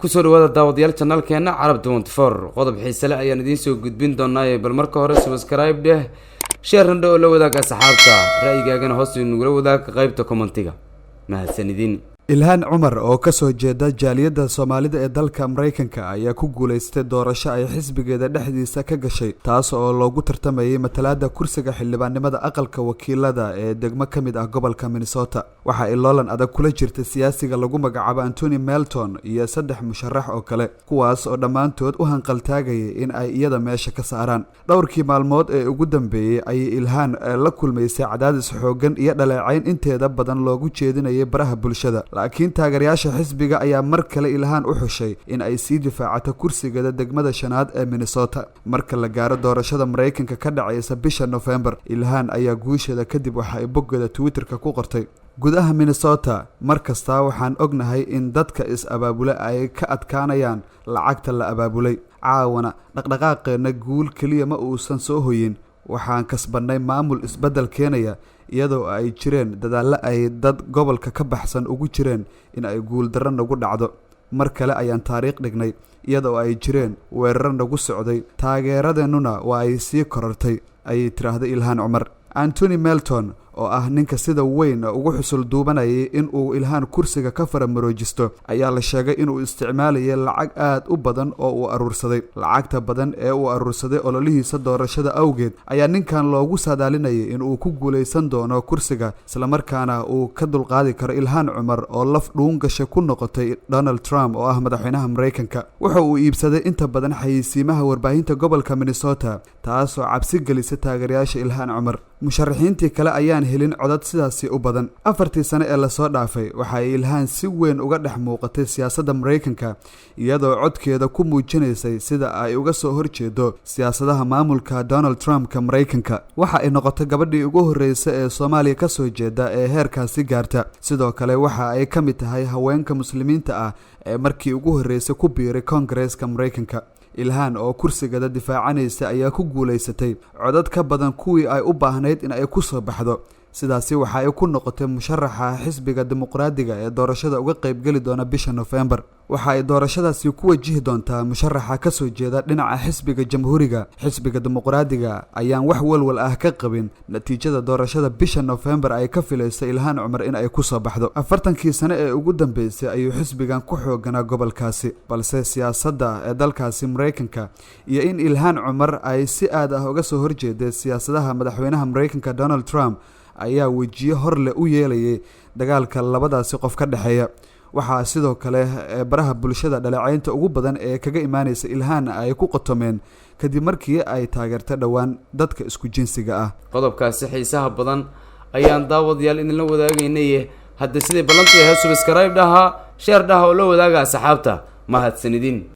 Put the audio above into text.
kusoo dhawaada daawadayaal channelkeena Carab 24 qodob xiiso leh ayaan idiin soo gudbin doonaa bal marka hore subscribe dheh share oo la wadaag asxaabta ra'yigaagana hoos inuu wadaag qaybta commentiga mahadsanidin. Ilhaan Cumar oo ka soo jeeda jaaliyada Soomaalida ee dalka Mareykanka ayaa ku guuleystay doorasho ay xisbigeeda dhexdiisa ka gashay taas oo loogu tartamayay matalaada kursiga xildhibaannimada aqalka wakiilada ee degmo kamid ah gobolka Minnesota. Waxa ay loolan adag kula jirtay siyaasiga lagu magacaabo Anthony Melton iyo saddex musharax oo kale kuwaas oo dhamaantood u hanqaltaagayay in ay iyada meesha ka saaraan. Dhowrkii maalmood ee ugu dambeeyay ay Ilhaan la kulmaysay cadaadis xoogan iyo dhaleecayn inteeda badan loogu jeedinayay baraha bulshada. laakiin taageerayaasha xisbiga ayaa mar kale Ilhaan u xushay in ay sii difaacato kursigeeda degmada shanaad ee Minnesota marka la gaaro doorashada Mareykanka ka dhacaysa bisha November. Ilhaan ayaa guusheeda kadib waxa ay boggeeda Twitterka ku qortay: gudaha Minnesota markasta waxaan ognahay in dadka is-abaabula ay ka adkaanayaan lacagta la abaabulay. Caawana dhaqdhaqaaqeena guul kaliya ma uusan soo hoyin, waxaan kasbanay maamul isbedel keenaya iyadoo ay jireen dadaal ay dad gobolka ka baxsan ugu jireen in ay guul darro nagu dhacdo. mar kale ayaan taariikh dhignay iyadoo ay jireen weerar nagu socday, taageeradeennuna waa ay sii korortay, ayay tiraahday Ilhaan Cumar. Anthony Melton oo ah ninka sida weyn ugu xusul duubanayay in uu Ilhaan kursiga ka faramaroojisto ayaa la sheegay inuu isticmaalayay lacag aad u badan oo uu aruursaday. lacagta badan ee uu aruursaday ololihiisa doorashada awgeed ayaa ninkan loogu saadaalinayay in uu ku guuleysan doono kursiga isla markaana uu ka dulqaadi karo Ilhaan Cumar oo laf dhuun gashay ku noqotay Donald Trump oo ah madaxweynaha Mareykanka. waxa uu iibsaday inta badan xayeysiimaha warbaahinta gobolka Minnesota taas oo cabsi gelisay taageerayaasha Ilhaan Cumar. musharaxiintii kale ayaan helin codad sidaasi u badan. 4 sano ee la soo dhaafay waxa ay Ilhaan si weyn uga dhex muuqatay siyaasadda Mareykanka iyadoo codkeeda ku muujinaysay sida ay uga soo horjeedo siyaasadaha maamulka Donald Trump ka Mareykanka. waxa ay noqotay gabadhii ugu horeysay ee Soomaaliya ka soo jeeda ee heerkaasi gaarta. sidoo kale waxa ay ka mid tahay haweenka muslimiinta ah ee markii ugu horeysay ku biiray Congress-ka Mareykanka. Ilhaan oo kursigeeda difaacanaysa ayaa ku guuleysatay codad ka badan kuwii ay u baahnayd in ay ku soo baxdo. sidaasi waxa ay ku noqotay musharaxa xisbiga dimuqraadiga ee doorashada uga qayb gali doona bisha November. waxa ay doorashadaasi ku wajihi doontaa musharaxa ka soo jeeda dhinaca xisbiga jamhuuriga. xisbiga dimuqraadiga ayaan wax walwal ah ka qabin natiijada doorashada bisha November ay ka filayso Ilhaan Cumar in ay ku soo baxdo. 40kii sano ee ugu dambeysay ayuu xisbigan ku xooganaa gobolkaasi, balse siyaasadda ee dalkaasi Mareykanka iyo in Ilhaan Cumar ay si aad ah uga soo horjeeday siyaasadaha madaxweynaha Mareykanka Donald Trump ayaa wajiyo hor leh u yeelayay dagaalka labadaasi qof ka dhaxeeya. waxaa sidoo kale baraha bulshada dhaleecaynta ugu badan ee kaga imaanaysa Ilhaan ay ku qotomeen kadib markii ay taageertay dhawaan dadka isku jinsiga ah. qodobkaasi xiisaha badan ayaan daawadayaal idinla wadaagaynay. hadda sidii ballantu yahay subscribe dhaha, share dhaha oo la wadaaga asxaabta. mahadsanidin.